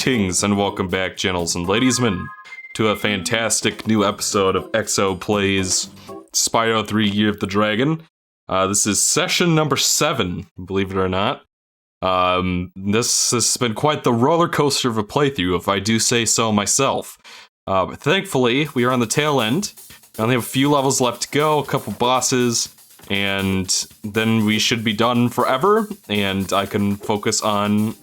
Kings, and welcome back, gentles and ladiesmen, to a fantastic new episode of XO Plays Spyro 3 Year of the Dragon. This is session number 7, believe it or not. This has been quite the roller coaster of a playthrough, if I do say so myself. But thankfully, we are on the tail end. We only have a few levels left to go, a couple bosses, and then we should be done forever, and I can focus on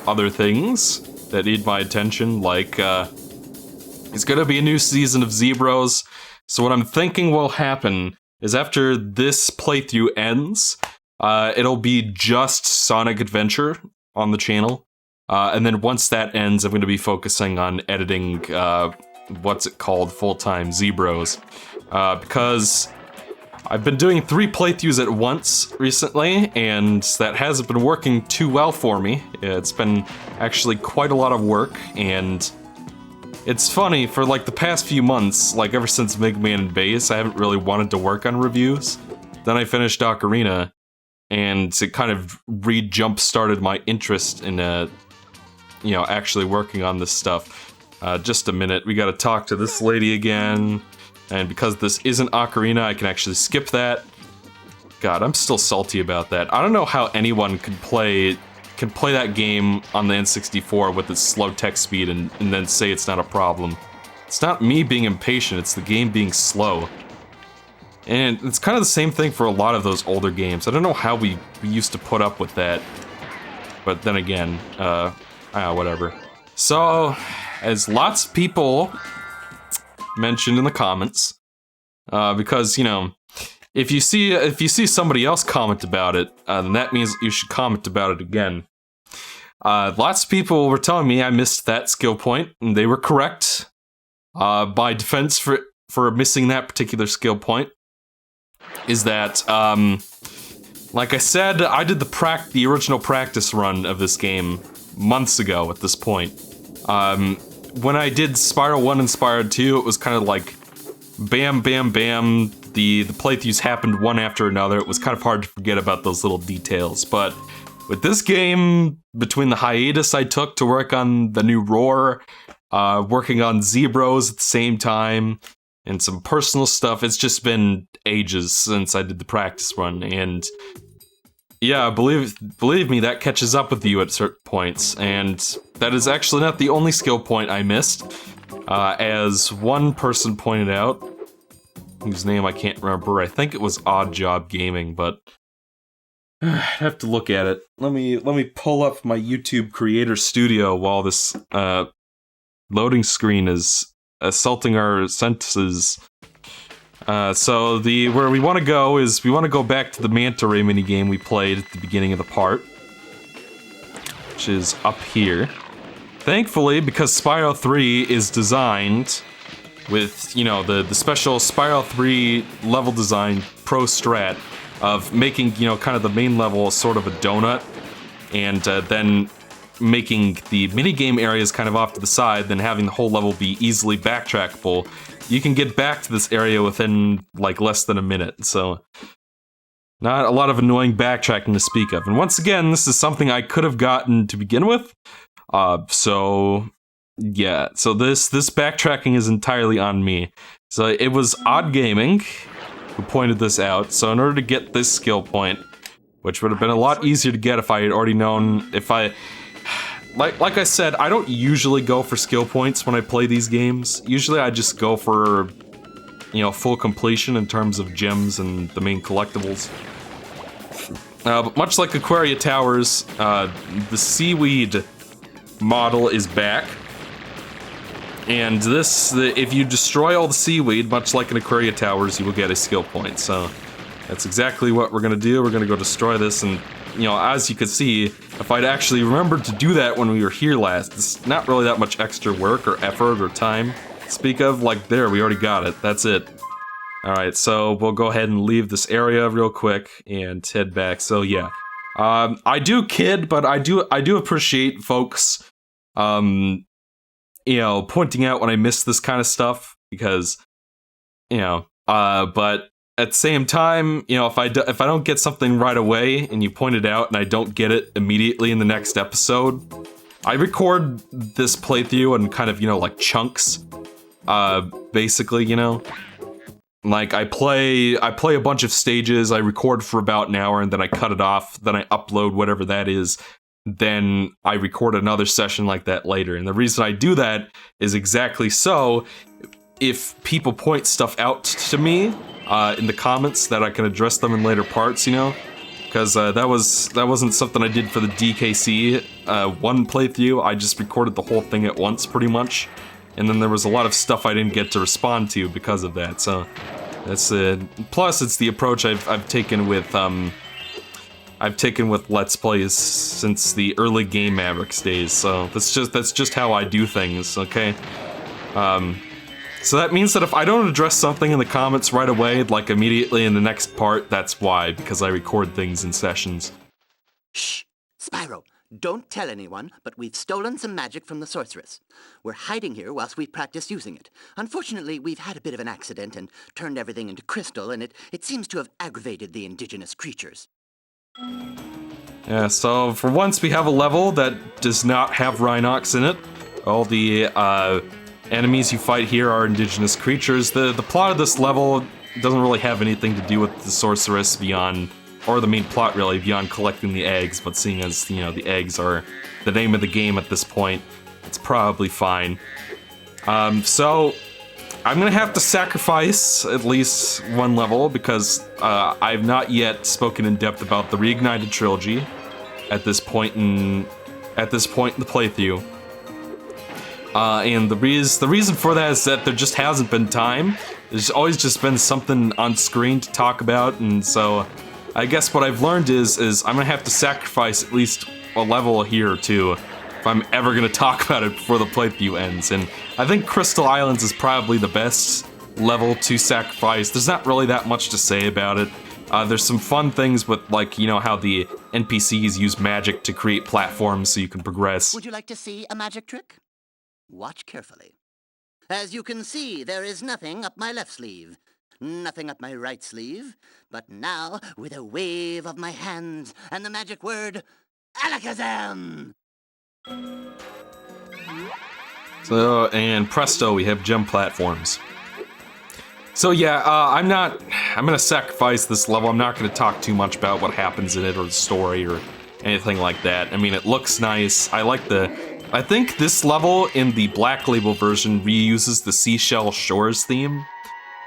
other things that need my attention, like, it's gonna be a new season of Zebros, so what I'm thinking will happen is after this playthrough ends, it'll be just Sonic Adventure on the channel, and then once that ends, I'm gonna be focusing on editing, what's it called, full-time Zebros, because I've been doing 3 playthroughs at once recently, and that hasn't been working too well for me. It's been actually quite a lot of work, and it's funny, for like the past few months, like ever since Mega Man and Bass, I haven't really wanted to work on reviews. Then I finished Ocarina, and it kind of re-jump-started my interest in, actually working on this stuff. Just a minute, we gotta talk to this lady again. And because this isn't Ocarina, I can actually skip that. God, I'm still salty about that. I don't know how anyone can play that game on the N64 with its slow text speed and then say it's not a problem. It's not me being impatient, it's the game being slow. And it's kind of the same thing for a lot of those older games. I don't know how we used to put up with that. But then again, whatever. So, as lots of people mentioned in the comments, because, if you see somebody else comment about it, then that means you should comment about it again. Lots of people were telling me I missed that skill point, and they were correct. My defense for missing that particular skill point is that, like I said, I did the original practice run of this game months ago at this point. When I did Spyro 1 and Spyro 2, it was kind of like bam, bam, bam. The playthroughs happened one after another. It was kind of hard to forget about those little details. But with this game, between the hiatus I took to work on the new Roar, working on Zebros at the same time, and some personal stuff, it's just been ages since I did the practice run. And yeah, believe me, that catches up with you at certain points, and that is actually not the only skill point I missed. As one person pointed out, whose name I can't remember, I think it was Odd Job Gaming, but I have to look at it. Let me pull up my YouTube Creator Studio while this loading screen is assaulting our senses. So where we want to go is, we want to go back to the Manta Ray minigame we played at the beginning of the part, which is up here. Thankfully, because Spyro 3 is designed with, the special Spyro 3 level design pro strat of making, kind of the main level sort of a donut, and then making the minigame areas kind of off to the side, then having the whole level be easily backtrackable. You can get back to this area within, like, less than a minute, so not a lot of annoying backtracking to speak of. And once again, this is something I could have gotten to begin with, so yeah, so this backtracking is entirely on me. So it was Odd Gaming who pointed this out, so in order to get this skill point, which would have been a lot easier to get if I had already known, like I said, I don't usually go for skill points when I play these games. Usually I just go for, full completion in terms of gems and the main collectibles. But much like Aquaria Towers, the seaweed model is back. And if you destroy all the seaweed, much like in Aquaria Towers, you will get a skill point. So that's exactly what we're gonna do. We're gonna go destroy this, and as you can see, if I'd actually remembered to do that when we were here last, it's not really that much extra work or effort or time to speak of. Like, there, we already got it. That's it. Alright, so we'll go ahead and leave this area real quick and head back. So yeah, I do kid, but I do appreciate folks, pointing out when I miss this kind of stuff, because, but at the same time, if I don't get something right away and you point it out and I don't get it immediately in the next episode, I record this playthrough in kind of, like chunks. Basically, like I play a bunch of stages, I record for about an hour, and then I cut it off, then I upload whatever that is, then I record another session like that later. And the reason I do that is exactly so, if people point stuff out to me in the comments, that I can address them in later parts, because that wasn't something I did for the DKC one playthrough. I just recorded the whole thing at once, pretty much. And then there was a lot of stuff I didn't get to respond to because of that. So that's plus it's the approach I've taken with Let's Plays since the early Game Mavericks days. So that's just how I do things. Okay. So that means that if I don't address something in the comments right away, like immediately in the next part, that's why, because I record things in sessions. Shh, Spyro. Don't tell anyone, but we've stolen some magic from the sorceress. We're hiding here whilst we practice using it. Unfortunately, we've had a bit of an accident and turned everything into crystal, and it seems to have aggravated the indigenous creatures. Yeah, so for once we have a level that does not have Rhinox in it. All the enemies you fight here are indigenous creatures. The plot of this level doesn't really have anything to do with the sorceress beyond... or the main plot, really, beyond collecting the eggs, but seeing as, the eggs are the name of the game at this point, it's probably fine. So, I'm gonna have to sacrifice at least one level, because I've not yet spoken in depth about the Reignited Trilogy at this point in the playthrough. And the reason for that is that there just hasn't been time. There's always just been something on screen to talk about, and so... I guess what I've learned is I'm gonna have to sacrifice at least a level here or two if I'm ever gonna talk about it before the playthrough ends. And I think Crystal Islands is probably the best level to sacrifice. There's not really that much to say about it. There's some fun things with, like, how the NPCs use magic to create platforms so you can progress. Would you like to see a magic trick? Watch carefully. As you can see, there is nothing up my left sleeve. Nothing up my right sleeve, but now, with a wave of my hands and the magic word, Alakazam! So, and presto, we have gem platforms. So yeah, I'm gonna sacrifice this level. I'm not gonna talk too much about what happens in it or the story or anything like that. I mean, it looks nice. I think this level in the Black Label version reuses the Seashell Shores theme.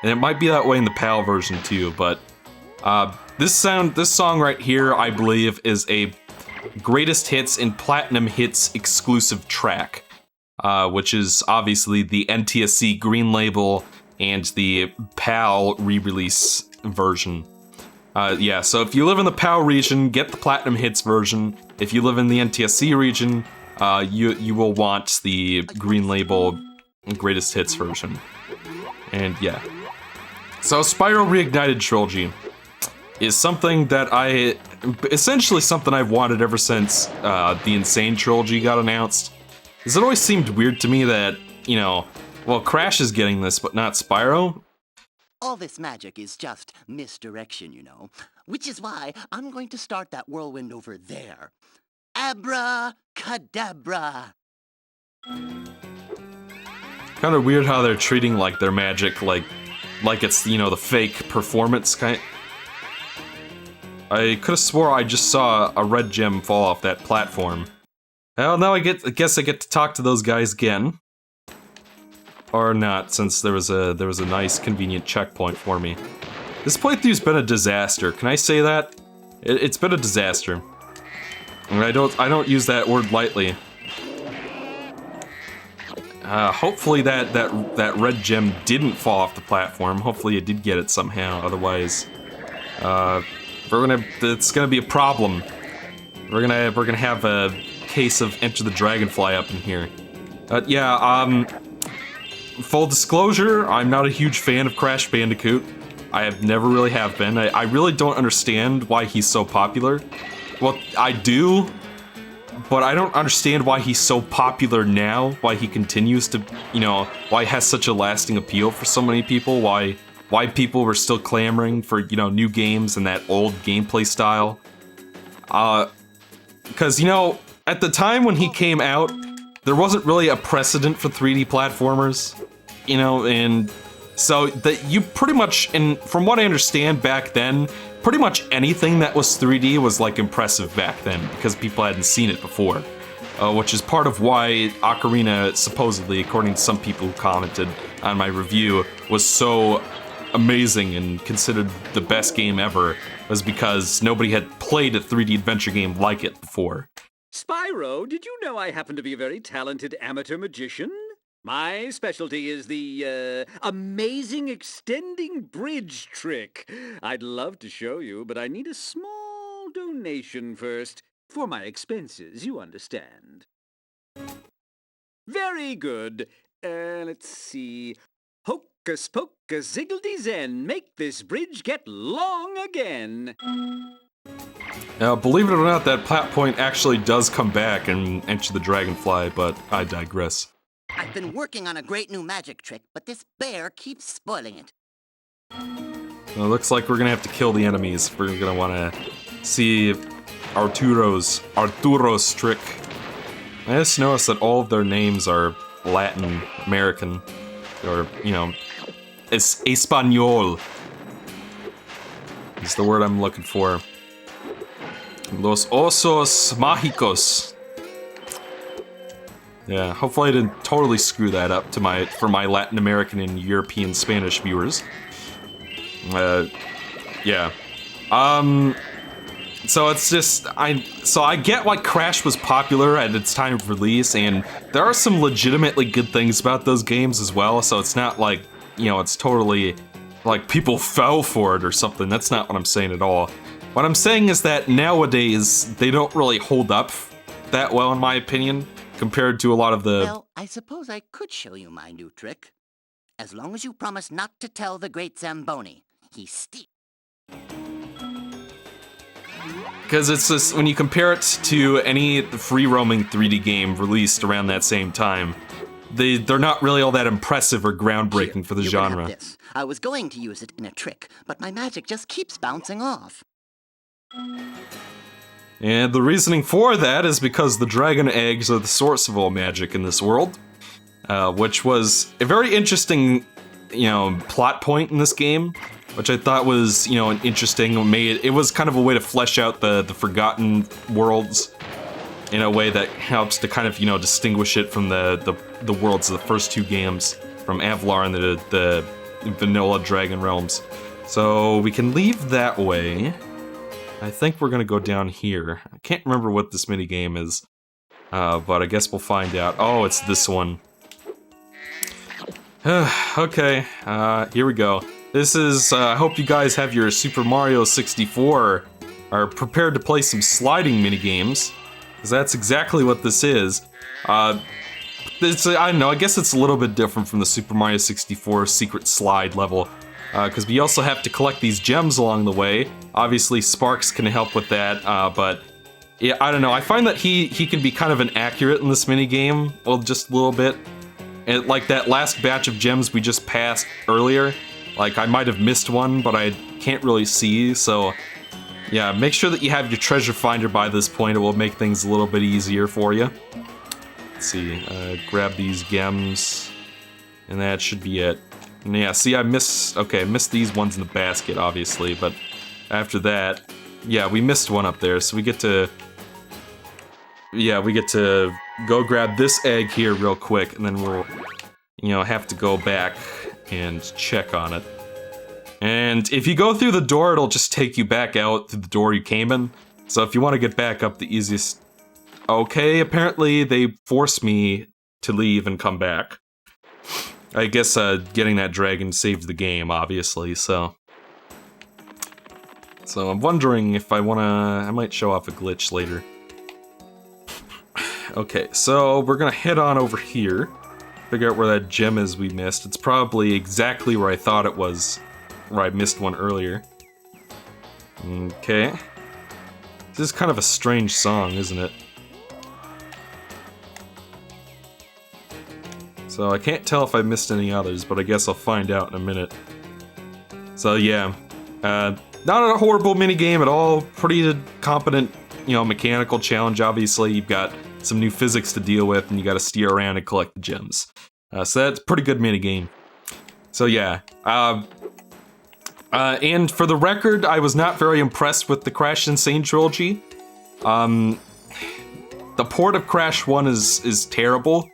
And it might be that way in the PAL version too, but this song right here, I believe, is a Greatest Hits and Platinum Hits exclusive track, which is obviously the NTSC Green Label and the PAL re-release version. Yeah, so if you live in the PAL region, get the Platinum Hits version. If you live in the NTSC region, you will want the Green Label Greatest Hits version. And yeah. So Spyro Reignited Trilogy is something that essentially something I've wanted ever since the Insane Trilogy got announced. Because it always seemed weird to me that, well, Crash is getting this, but not Spyro. All this magic is just misdirection, which is why I'm going to start that whirlwind over there. Abracadabra! Kind of weird how they're treating, like, their magic like it's, the fake performance kind. I could have swore I just saw a red gem fall off that platform. Well, now I guess I get to talk to those guys again. Or not, since there was a nice, convenient checkpoint for me. This playthrough's been a disaster. Can I say that? It's been a disaster. And I don't use that word lightly. Hopefully that red gem didn't fall off the platform. Hopefully it did get it somehow. Otherwise, it's gonna be a problem. We're gonna have a case of Enter the Dragonfly up in here. Yeah. Full disclosure, I'm not a huge fan of Crash Bandicoot. I have never really have been. I really don't understand why he's so popular. Well, I do. But I don't understand why he's so popular now, why he continues to, why he has such a lasting appeal for so many people, why people were still clamoring for, new games and that old gameplay style. Because, at the time when he came out, there wasn't really a precedent for 3D platformers, you know, and so that you pretty much, and from what I understand back then, pretty much anything that was 3D was like impressive back then because people hadn't seen it before, which is part of why Ocarina, supposedly, according to some people who commented on my review, was so amazing and considered the best game ever, was because nobody had played a 3D adventure game like it before. Spyro, did you know I happen to be a very talented amateur magician? My specialty is the, amazing extending bridge trick. I'd love to show you, but I need a small donation first. For my expenses, you understand. Very good. Let's see. Hocus pocus ziggledy zen, make this bridge get long again. Now, believe it or not, that plot point actually does come back in Enter the Dragonfly, but I digress. I've been working on a great new magic trick, but this bear keeps spoiling it. Well, it looks like we're gonna have to kill the enemies if we're gonna wanna see Arturo's trick. I just noticed that all of their names are Latin American, or, you know, Espanol is the word I'm looking for. Los Osos Mágicos. Yeah, hopefully I didn't totally screw that up for my Latin American and European Spanish viewers. Yeah. So it's just, I get why Crash was popular at its time of release, and there are some legitimately good things about those games as well, so it's not like, you know, it's totally, like, people fell for it or something. That's not what I'm saying at all. What I'm saying is that nowadays, they don't really hold up that well, in my opinion, compared to a lot of the... Well, I suppose I could show you my new trick. As long as you promise not to tell the great Zamboni. He's steep. Because it's just, when you compare it to any free-roaming 3D game released around that same time, they're not really all that impressive or groundbreaking Here, for the you can genre. have this. I was going to use it in a trick, but my magic just keeps bouncing off. And the reasoning for that is because the dragon eggs are the source of all magic in this world, which was a very interesting, you know, plot point in this game, which I thought was, you know, an interesting, it was kind of a way to flesh out the Forgotten Worlds in a way that helps to kind of, you know, distinguish it from the worlds of the first two games, from Avalar and the vanilla Dragon Realms. So we can leave that way. I think we're gonna go down here. I can't remember what this minigame is, but I guess we'll find out. Oh, it's this one. Okay, here we go. This is, I hope you guys have your Super Mario 64, are prepared to play some sliding minigames, because that's exactly what this is. I don't know, I guess it's a little bit different from the Super Mario 64 secret slide level, because we also have to collect these gems along the way. Obviously, Sparks can help with that, but yeah, I don't know. I find that he can be kind of inaccurate in this minigame, well, just a little bit. And like that last batch of gems we just passed earlier, like I might have missed one, but I can't really see, so yeah, make sure that you have your treasure finder by this point. It will make things a little bit easier for you. Let's see, grab these gems, and that should be it. And yeah, see, I missed these ones in the basket, obviously, but after that, yeah, we missed one up there, so we get to go grab this egg here real quick, and then we'll, you know, have to go back and check on it. And if you go through the door, it'll just take you back out through the door you came in. So if you want to get back up, the easiest... Okay, apparently they forced me to leave and come back. I guess getting that dragon saved the game, obviously, so... So I'm wondering if I might show off a glitch later. Okay, so we're gonna head on over here. Figure out where that gem is we missed. It's probably exactly where I thought it was, where I missed one earlier. Okay. This is kind of a strange song, isn't it? So I can't tell if I missed any others, but I guess I'll find out in a minute. So yeah, not a horrible minigame at all. Pretty competent mechanical challenge, obviously. You've got some new physics to deal with, and you gotta steer around and collect the gems. So that's a pretty good minigame. So yeah. And for the record, I was not very impressed with the Crash Insane Trilogy. The port of Crash 1 is terrible.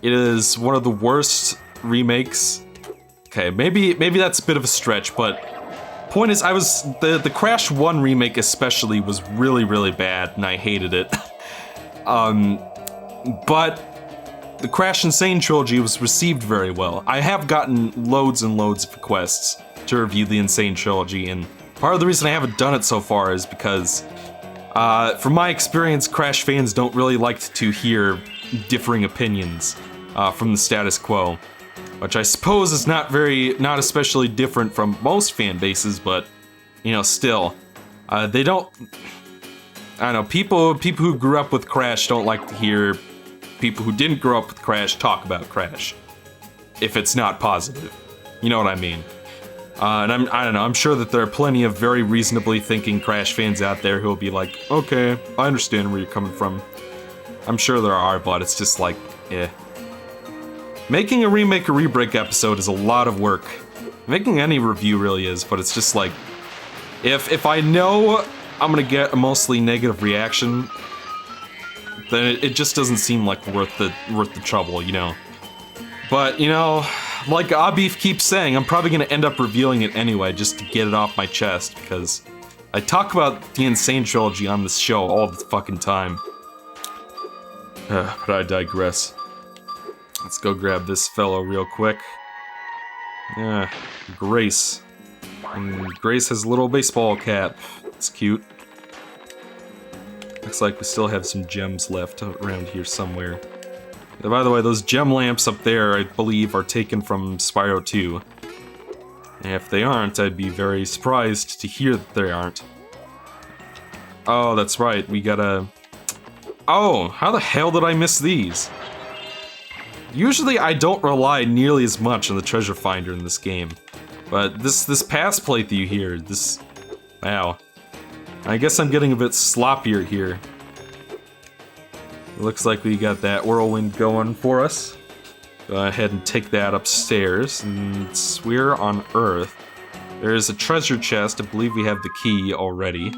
It is one of the worst remakes. Okay, maybe that's a bit of a stretch, but point is, the Crash 1 remake especially was really, really bad, and I hated it. But the Crash Insane Trilogy was received very well. I have gotten loads and loads of requests to review the Insane Trilogy, and part of the reason I haven't done it so far is because, from my experience, Crash fans don't really like to hear differing opinions from the status quo, which I suppose is not especially different from most fan bases, but, still, they don't, I don't know, people who grew up with Crash don't like to hear people who didn't grow up with Crash talk about Crash, if it's not positive. You know what I mean? And I don't know, I'm sure that there are plenty of very reasonably thinking Crash fans out there who will be like, okay, I understand where you're coming from. I'm sure there are, but it's just like, eh. Making a remake or re-break episode is a lot of work. Making any review really is, but it's just like, if I know I'm gonna get a mostly negative reaction, then it just doesn't seem like worth the trouble, But, like Abif keeps saying, I'm probably gonna end up reviewing it anyway, just to get it off my chest, because I talk about the Insane Trilogy on this show all the fucking time. But I digress. Let's go grab this fellow real quick. Yeah, Grace. And Grace has a little baseball cap. It's cute. Looks like we still have some gems left around here somewhere. And by the way, those gem lamps up there, I believe, are taken from Spyro 2. And if they aren't, I'd be very surprised to hear that they aren't. Oh, that's right, we gotta... Oh, how the hell did I miss these? Usually I don't rely nearly as much on the treasure finder in this game. But this past playthrough here, wow. I guess I'm getting a bit sloppier here. It looks like we got that whirlwind going for us. Go ahead and take that upstairs, and we're on Earth. There's a treasure chest, I believe we have the key already.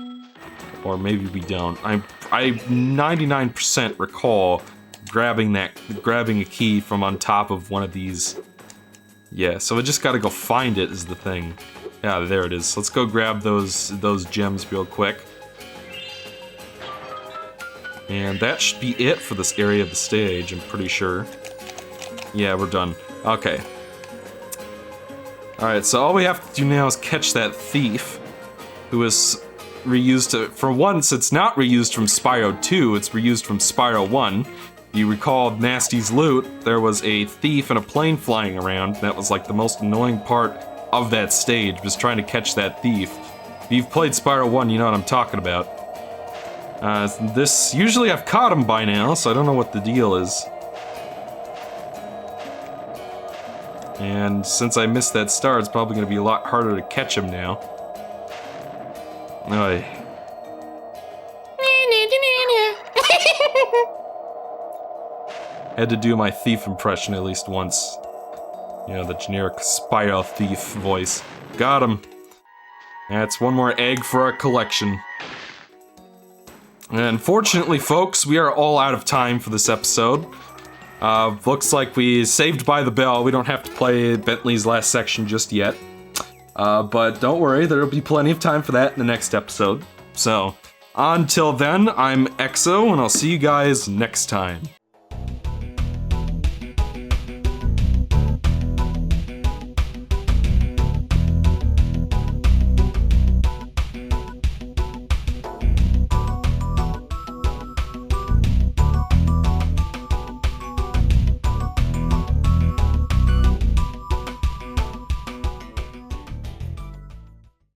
Or maybe we don't. I 99% recall grabbing a key from on top of one of these. Yeah, so I just gotta go find it is the thing. Yeah, there it is. Let's go grab those gems real quick. And that should be it for this area of the stage, I'm pretty sure. Yeah, we're done. Okay. Alright, so all we have to do now is catch that thief, who is reused for once, it's not reused from Spyro 2, it's reused from Spyro 1. You recall Nasty's loot, there was a thief and a plane flying around. That was like the most annoying part of that stage, was trying to catch that thief. If you've played Spyro 1, you know what I'm talking about. Usually I've caught him by now, so I don't know what the deal is. And since I missed that star, it's probably going to be a lot harder to catch him now. Oy. Had to do my thief impression at least once. The generic Spyro thief voice. Got him. That's one more egg for our collection. And unfortunately, folks, we are all out of time for this episode. Looks like we saved by the bell. We don't have to play Bentley's last section just yet. But don't worry, there'll be plenty of time for that in the next episode. So, until then, I'm Exo, and I'll see you guys next time.